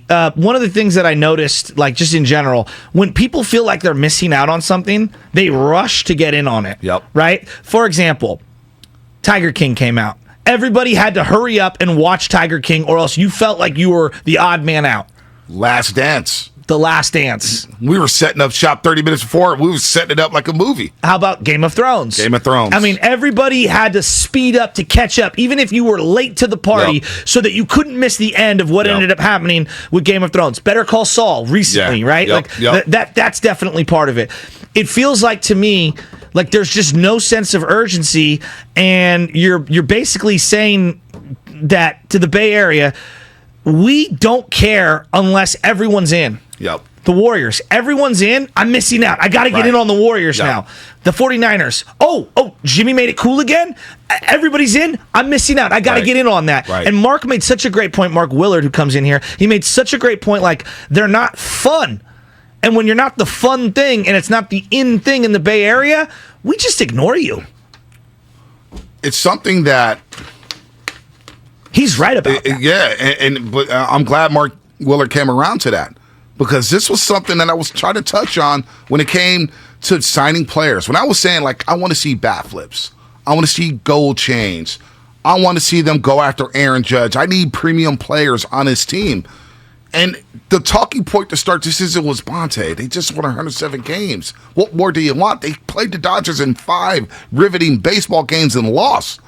one of the things that I noticed, like just in general, when people feel like they're missing out on something, they rush to get in on it. Yep. Right? For example, Tiger King came out. Everybody had to hurry up and watch Tiger King, or else you felt like you were the odd man out. Last Dance. The Last Dance. We were setting up shop 30 minutes before. We were setting it up like a movie. How about Game of Thrones? Game of Thrones. I mean, everybody had to speed up to catch up, even if you were late to the party, so that you couldn't miss the end of what ended up happening with Game of Thrones. Better Call Saul recently, right? That's definitely part of it. It feels like to me like there's just no sense of urgency, and you're basically saying that to the Bay Area, we don't care unless everyone's in. Yep. The Warriors, everyone's in. I'm missing out. I got to get in on the Warriors now. The 49ers. Oh, Jimmy made it cool again. Everybody's in. I'm missing out. I got to get in on that. Right. And Mark made such a great point. Mark Willard, who comes in here, he made such a great point. Like, they're not fun. And when you're not the fun thing and it's not the in thing in the Bay Area, we just ignore you. It's something that... He's right about that. Yeah, but I'm glad Mark Willard came around to that, because this was something that I was trying to touch on when it came to signing players. When I was saying, like, I want to see bat flips. I want to see gold chains. I want to see them go after Aaron Judge. I need premium players on his team. And the talking point to start this season was Bonte. They just won 107 games. What more do you want? They played the Dodgers in 5 riveting baseball games and lost.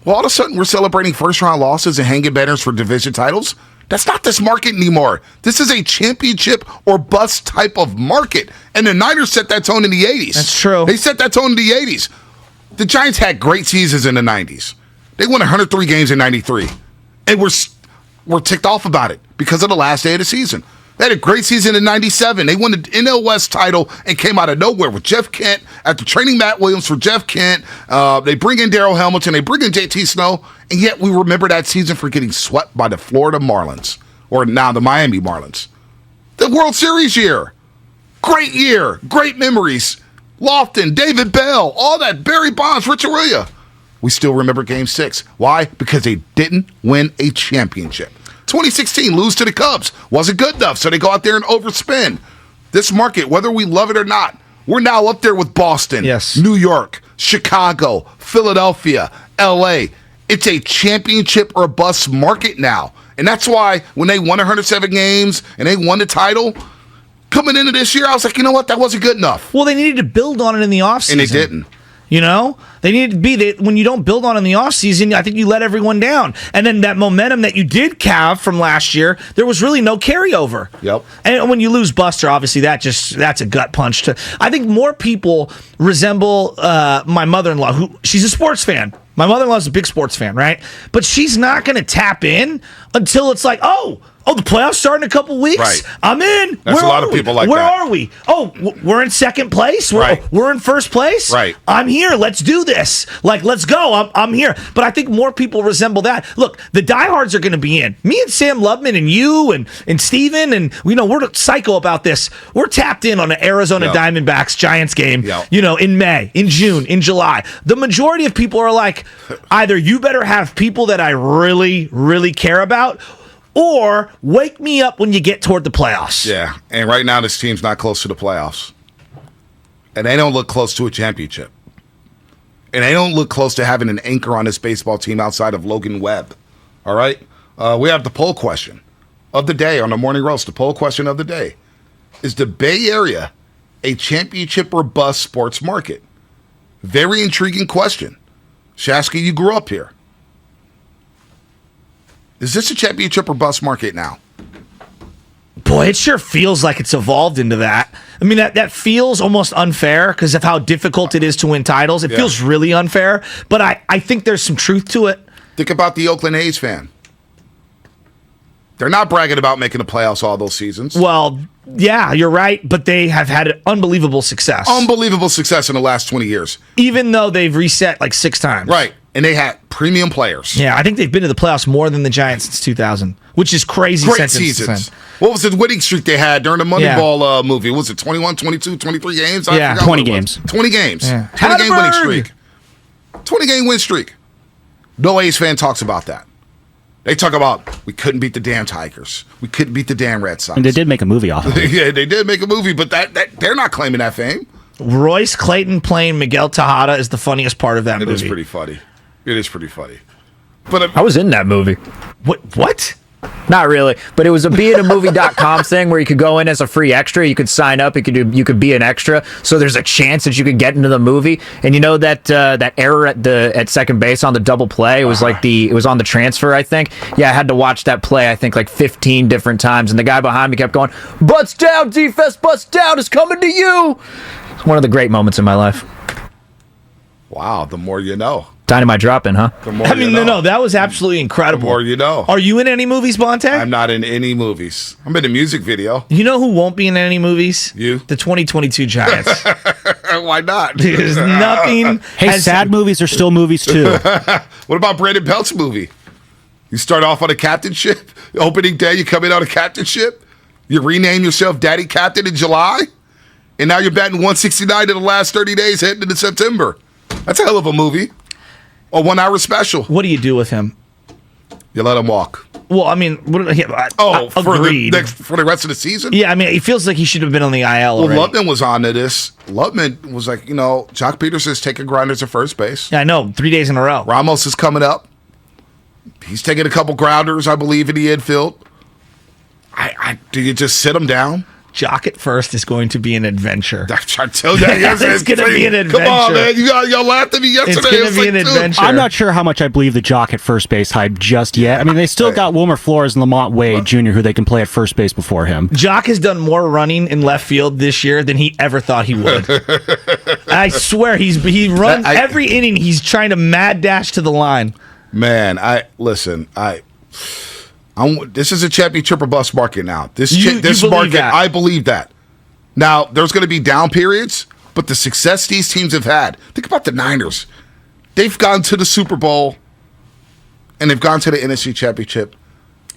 Well, all of a sudden, we're celebrating first-round losses and hanging banners for division titles. That's not this market anymore. This is a championship or bust type of market. And the Niners set that tone in the 80s. That's true. They set that tone in the 80s. The Giants had great seasons in the 90s. They won 103 games in 93. And we're ticked off about it because of the last day of the season. They had a great season in 97. They won the NL West title and came out of nowhere with Jeff Kent. After training Matt Williams for Jeff Kent, they bring in Darryl Hamilton, they bring in JT Snow, and yet we remember that season for getting swept by the Florida Marlins, or now the Miami Marlins. The World Series year. Great memories. Lofton, David Bell, all that, Barry Bonds, Rich Aurilia. We still remember Game 6. Why? Because they didn't win a championship. 2016, lose to the Cubs. Wasn't good enough, so they go out there and overspend. This market, whether we love it or not, we're now up there with Boston, New York, Chicago, Philadelphia, L.A. It's a championship or bust market now. And that's why when they won 107 games and they won the title, coming into this year, I was like, you know what? That wasn't good enough. Well, they needed to build on it in the offseason. And they didn't. You know, they need to be when you don't build on in the offseason, I think you let everyone down. And then that momentum that you did have from last year, there was really no carryover. Yep. And when you lose Buster, obviously that's a gut punch. I think more people resemble my mother-in-law, she's a sports fan. My mother-in-law's a big sports fan, right? But she's not going to tap in until it's like, oh, the playoffs start in a couple weeks. Right. I'm in. That's a lot of people like that. Where are we? Oh, we're in second place. We're in first place. Right. I'm here. Let's do this. Like, let's go. I'm here. But I think more people resemble that. Look, the diehards are going to be in. Me and Sam Lubman and you and Steven and we're psycho about this. We're tapped in on the Arizona Diamondbacks Giants game. In May, in June, in July. The majority of people are like, either you better have people that I really, really care about, or wake me up when you get toward the playoffs. Yeah, and right now this team's not close to the playoffs. And they don't look close to a championship. And they don't look close to having an anchor on this baseball team outside of Logan Webb. All right? We have the poll question of the day on the Morning Roast. The poll question of the day. Is the Bay Area a championship or bust sports market? Very intriguing question. Shasky, you grew up here. Is this a championship or bust market now? Boy, it sure feels like it's evolved into that. I mean, that feels almost unfair because of how difficult it is to win titles. It feels really unfair, but I think there's some truth to it. Think about the Oakland A's fan. They're not bragging about making the playoffs all those seasons. Well, yeah, you're right, but they have had unbelievable success. Unbelievable success in the last 20 years. Even though they've reset like 6 times. Right, and they had premium players. Yeah, I think they've been to the playoffs more than the Giants since 2000, which is crazy. Great seasons. What was the winning streak they had during the Moneyball movie? Was it 21, 22, 23 games? I forgot 20 games. 20 games. Yeah. 20-game winning streak. 20-game win streak. No A's fan talks about that. They talk about we couldn't beat the damn Tigers. We couldn't beat the damn Red Sox. And they did make a movie off of it. Yeah, they did make a movie, but that they're not claiming that fame. Royce Clayton playing Miguel Tejada is the funniest part of that movie. It is pretty funny. It is pretty funny. But I was in that movie. What? Not really, but it was a beinamovie.com thing where you could go in as a free extra. You could sign up. You could be an extra. So there's a chance that you could get into the movie. And you know that that error at second base on the double play, it was it was on the transfer, I think. Yeah, I had to watch that play, I think, like 15 different times. And the guy behind me kept going, "Butts down, defense, butts down, it's coming to you." It's one of the great moments in my life. wow, the more you know. Dynamite drop in, huh? The more I mean, you know. no, that was absolutely incredible. The more you know. Are you in any movies, Bonte? I'm not in any movies. I'm in a music video. You know who won't be in any movies? You. The 2022 Giants. Why not? There's nothing. Hey, sad movies are still movies too. What about Brandon Belt's movie? You start off on a captainship. Opening day, you come in on a captainship. You rename yourself Daddy Captain in July. And now you're batting 169 in the last 30 days heading into September. That's a hell of a movie. A 1 hour special. What do you do with him? You let him walk. Well, I mean, agreed. For the rest of the season? Yeah, I mean, it feels like he should have been on the IL Well, already. Lubman was on to this. Lubman was like, Jock Peterson's taking grinders at first base. Yeah, I know. 3 days in a row. Ramos is coming up. He's taking a couple grounders, I believe, in the infield. Do you just sit him down? Jock at first is going to be an adventure. I tell you, It's going to be an adventure. Come on, man. Y'all laughed at me yesterday. It's going to be an dude. adventure. I'm not sure how much I believe the Jock at first base hype just yet. I mean, they still got Wilmer Flores and Lamont Wade Jr., who they can play at first base before him. Jock has done more running in left field this year than he ever thought he would. I swear, he runs every inning. He's trying to mad dash to the line. Man, this is a championship or bust market now. This You believe market, that? I believe that. Now, there's going to be down periods, but the success these teams have had. Think about the Niners. They've gone to the Super Bowl, and they've gone to the NFC Championship.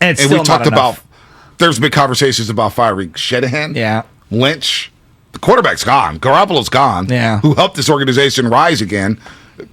And it's And still we talked not enough. about, there's been conversations about firing Shanahan, Yeah. Lynch. The quarterback's gone. Garoppolo's gone. Yeah. Who helped this organization rise again.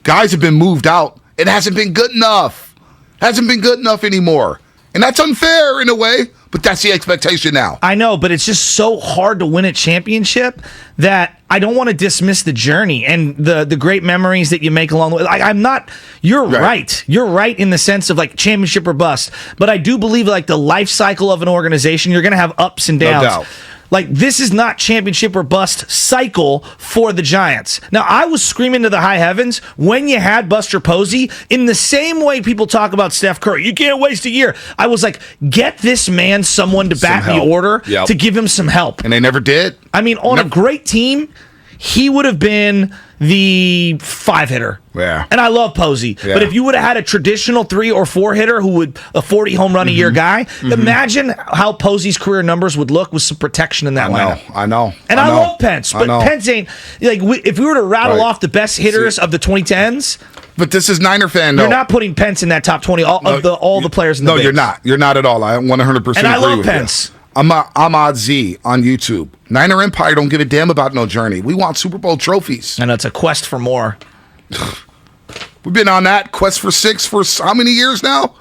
Guys have been moved out. It hasn't been good enough. Hasn't been good enough anymore. And that's unfair in a way, but that's the expectation now. I know, but it's just so hard to win a championship that I don't want to dismiss the journey and the great memories that you make along the way. I'm not. You're right. You're right in the sense of like championship or bust. But I do believe like the life cycle of an organization, you're going to have ups and downs. No doubt. Like, this is not championship or bust cycle for the Giants. Now, I was screaming to the high heavens when you had Buster Posey in the same way people talk about Steph Curry. You can't waste a year. I was like, get this man someone to bat the order to give him some help. And they never did. I mean, on a great team, he would have been the 5-hitter. Yeah. And I love Posey. Yeah. But if you would have had a traditional 3 or 4 hitter who would a 40 home run a year guy, imagine how Posey's career numbers would look with some protection in that lineup. I know. And I love Pence, but Pence ain't like if we were to rattle off the best hitters of the 2010s. But this is Niner fan, though. You're not putting Pence in that top 20 all the players in the No, base. you're not. You're not at all. I 100% And I agree love with Pence. you. Ahmad Z on YouTube. Niner Empire don't give a damn about no journey. We want Super Bowl trophies. And it's a quest for more. We've been on that quest for 6 for how many years now?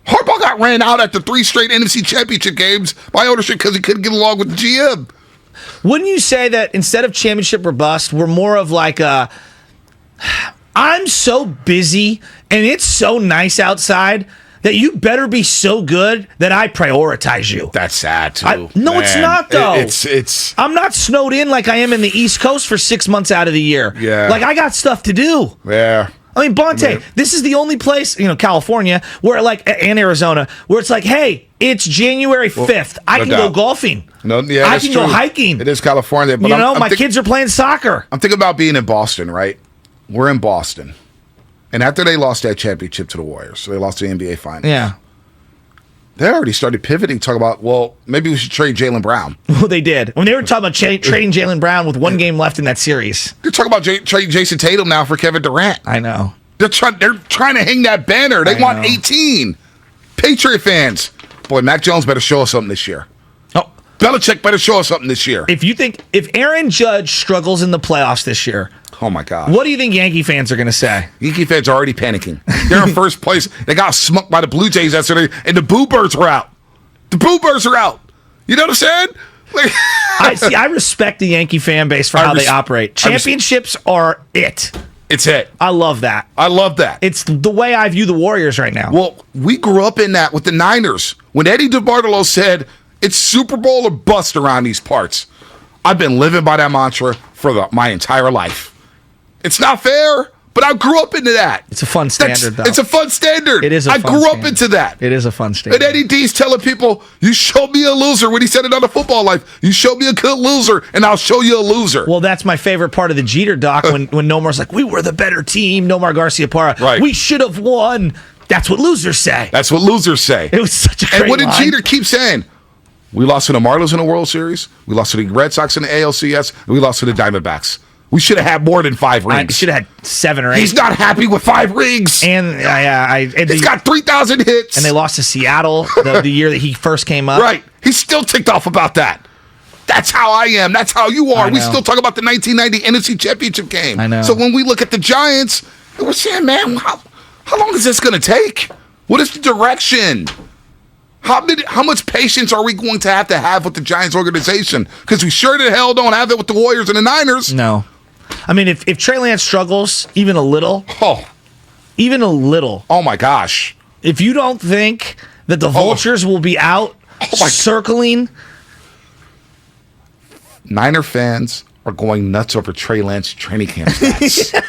Harbaugh got ran out after 3 straight NFC Championship games by ownership because he couldn't get along with the GM. Wouldn't you say that instead of championship or bust, we're more of like a I'm so busy and it's so nice outside that you better be so good that I prioritize you. That's sad too. No, it's not though. It's. I'm not snowed in like I am in the East Coast for 6 months out of the year. Yeah. Like I got stuff to do. Yeah. I mean, Bonte, this is the only place, California, where and Arizona, where it's like, hey, it's January 5th. I can go golfing. No, yeah, I that's can true. go hiking. It is California, but my kids are playing soccer. I'm thinking about being in Boston, right? We're in Boston. And after they lost that championship to the Warriors, so they lost the NBA Finals. Yeah. They already started pivoting, talking about, well, maybe we should trade Jaylen Brown. Well, they did. When they were talking about trading Jaylen Brown with 1 game left in that series. They're talking about trading Jason Tatum now for Kevin Durant. I know. They're trying to hang that banner. They want 18. Patriot fans. Boy, Mac Jones better show us something this year. Oh, Belichick better show us something this year. if Aaron Judge struggles in the playoffs this year, Oh my God. What do you think Yankee fans are going to say? Yankee fans are already panicking. They're in first place. They got smoked by the Blue Jays yesterday, and the Boo Birds were out. The Boo Birds are out. You know what I'm saying? Like, I respect the Yankee fan base for how they operate. Championships are it. It's it. I love that. I love that. It's the way I view the Warriors right now. Well, we grew up in that with the Niners. When Eddie DeBartolo said, it's Super Bowl or bust around these parts. I've been living by that mantra for my entire life. It's not fair, but I grew up into that. It's a fun standard, though. It's a fun standard. It is a I fun grew standard. up into that. It is a fun standard. And Eddie D's telling people, you show me a loser when he said it on the Football Life. You show me a good loser, and I'll show you a loser. Well, that's my favorite part of the Jeter doc when Nomar's like, we were the better team, Nomar Garciaparra. Right. We should have won. That's what losers say. That's what losers say. It was such a great And what did line. Jeter keep saying? We lost to the Marlins in the World Series. We lost to the Red Sox in the ALCS. And we lost to the Diamondbacks. We should have had more than 5 I rings. should have had 7 or 8. He's not happy with 5 rings. And He's got 3,000 hits. And they lost to Seattle the year that he first came up. Right. He's still ticked off about that. That's how I am. That's how you are. I We know. still talk about the 1990 NFC Championship game. I know. So when we look at the Giants, we're saying, man, how long is this going to take? What is the direction? How much patience are we going to have with the Giants organization? Because we sure the hell don't have it with the Warriors and the Niners. No. I mean, if Trey Lance struggles even a little, Oh my gosh. if you don't think that the Vultures will be out my- circling, Niner fans are going nuts over Trey Lance training camp stats.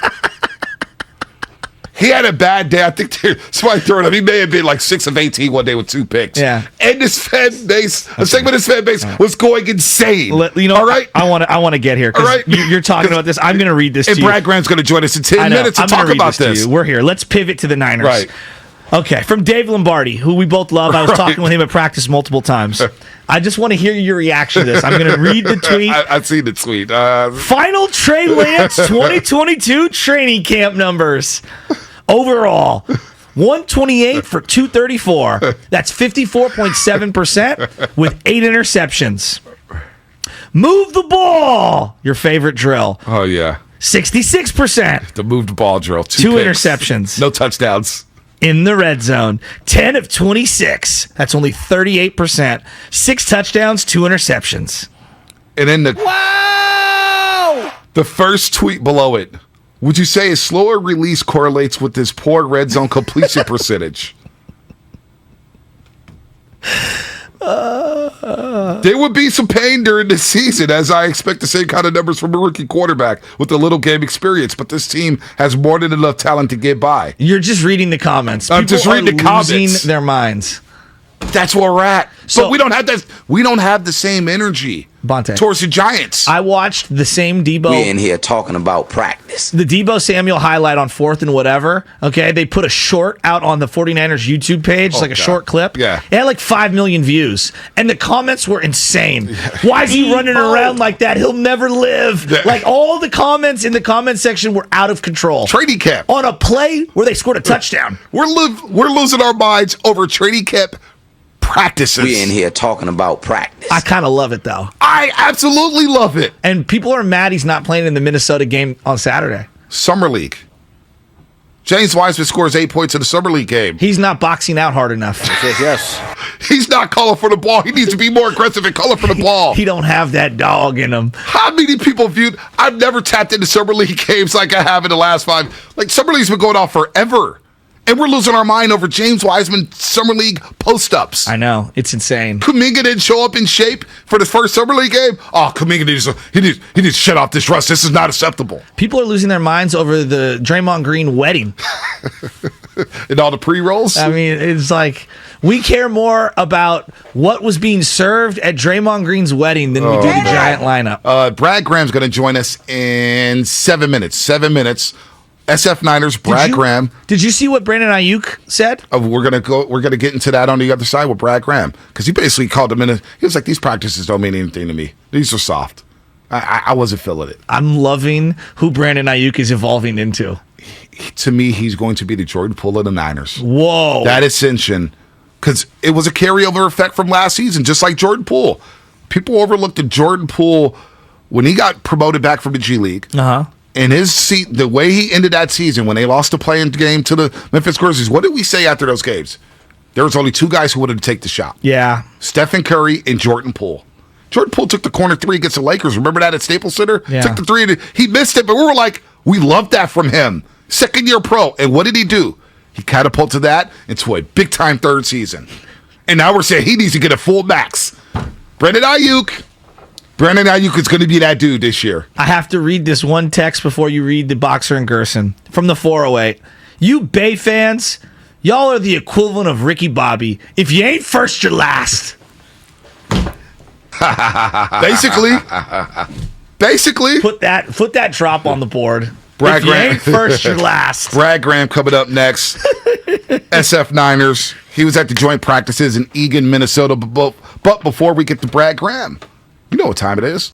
He had a bad day. I think somebody threw it up. He may have been like 6 of 18 one day with 2 picks. Yeah. And his fan base, a segment of his fan base was going insane. all right. I want to get here All because right. you're talking about this. I'm going to read this And to you. Brad Graham's going to join us in 10 I know. minutes to I'm gonna talk read about to this. you. We're here. Let's pivot to the Niners. Right. Okay, from Dave Lombardi, who we both love. I was talking with him at practice multiple times. I just want to hear your reaction to this. I'm going to read the tweet. I've seen the tweet. Final Trey Lance 2022 training camp numbers. Overall, 128 for 234. That's 54.7% with 8 interceptions. Move the ball. Your favorite drill. Oh, yeah. 66%. The moved ball drill. 2 picks. interceptions. No touchdowns. In the red zone. 10 of 26. That's only 38%. 6 touchdowns, 2 interceptions. And then the first tweet below it. Would you say a slower release correlates with this poor red zone completion percentage? There would be some pain during the season, as I expect the same kind of numbers from a rookie quarterback with a little game experience, but this team has more than enough talent to get by. You're just reading the comments. I'm just reading the comments. Losing their minds. That's where we're at. So- But we don't have that. We don't have the same energy Bonte. towards the Giants. I watched the same Debo. We in here talking about practice. The Debo Samuel highlight on 4th and whatever. Okay, they put a short out on the 49ers YouTube page, like a God. short clip. Yeah. It had like 5 million views. And the comments were insane. Why is he running around like that? He'll never live. Yeah. Like all the comments in the comment section were out of control. Training camp. On a play where they scored a touchdown. We're losing our minds over training camp practices. We in here talking about practice. I kind of love it though. I absolutely love it. And people are mad he's not playing in the Minnesota game on Saturday. Summer League. James Wiseman scores 8 points in the Summer League game. He's not boxing out hard enough. Yes. He's not calling for the ball. He needs to be more aggressive and calling for the ball. He don't have that dog in him. How many people viewed? I've never tapped into Summer League games like I have in the last 5. Like Summer League's been going on forever. And we're losing our mind over James Wiseman Summer League post-ups. I know. It's insane. Kuminga didn't show up in shape for the first Summer League game. Oh, Kuminga needs to shut off this rust. This is not acceptable. People are losing their minds over the Draymond Green wedding. And all the pre-rolls. I mean, it's like we care more about what was being served at Draymond Green's wedding than we do the Giant lineup. Brad Graham's going to join us in 7 minutes. 7 minutes. SF Niners, Brad Graham. Did you see what Brandon Ayuk said? We're gonna get into that on the other side with Brad Graham, because he basically called him in. He was like, "These practices don't mean anything to me. These are soft." I wasn't feeling it. I'm loving who Brandon Ayuk is evolving into. To me, he's going to be the Jordan Poole of the Niners. Whoa. That ascension, because it was a carryover effect from last season, just like Jordan Poole. People overlooked the Jordan Poole when he got promoted back from the G League. Uh-huh. And his seat, the way he ended that season when they lost the playing game to the Memphis Grizzlies, what did we say after those games? There was only two guys who wanted to take the shot. Yeah. Stephen Curry and Jordan Poole. Jordan Poole took the corner three against the Lakers. Remember that at Staples Center? Yeah. Took the three. And he missed it, but we were like, we love that from him. Second-year pro. And what did he do? He catapulted that into a big-time third season. And now we're saying he needs to get a full max. Brandon Ayuk is going to be that dude this year. I have to read this one text before you read the Boxer and Gerson from the 408. You Bay fans, y'all are the equivalent of Ricky Bobby. If you ain't first, you're last. Basically. Put that drop on the board. Brad if you Graham. ain't first, you're last. Brad Graham coming up next. SF Niners. He was at the joint practices in Eagan, Minnesota. But before we get to Brad Graham, you know what time it is.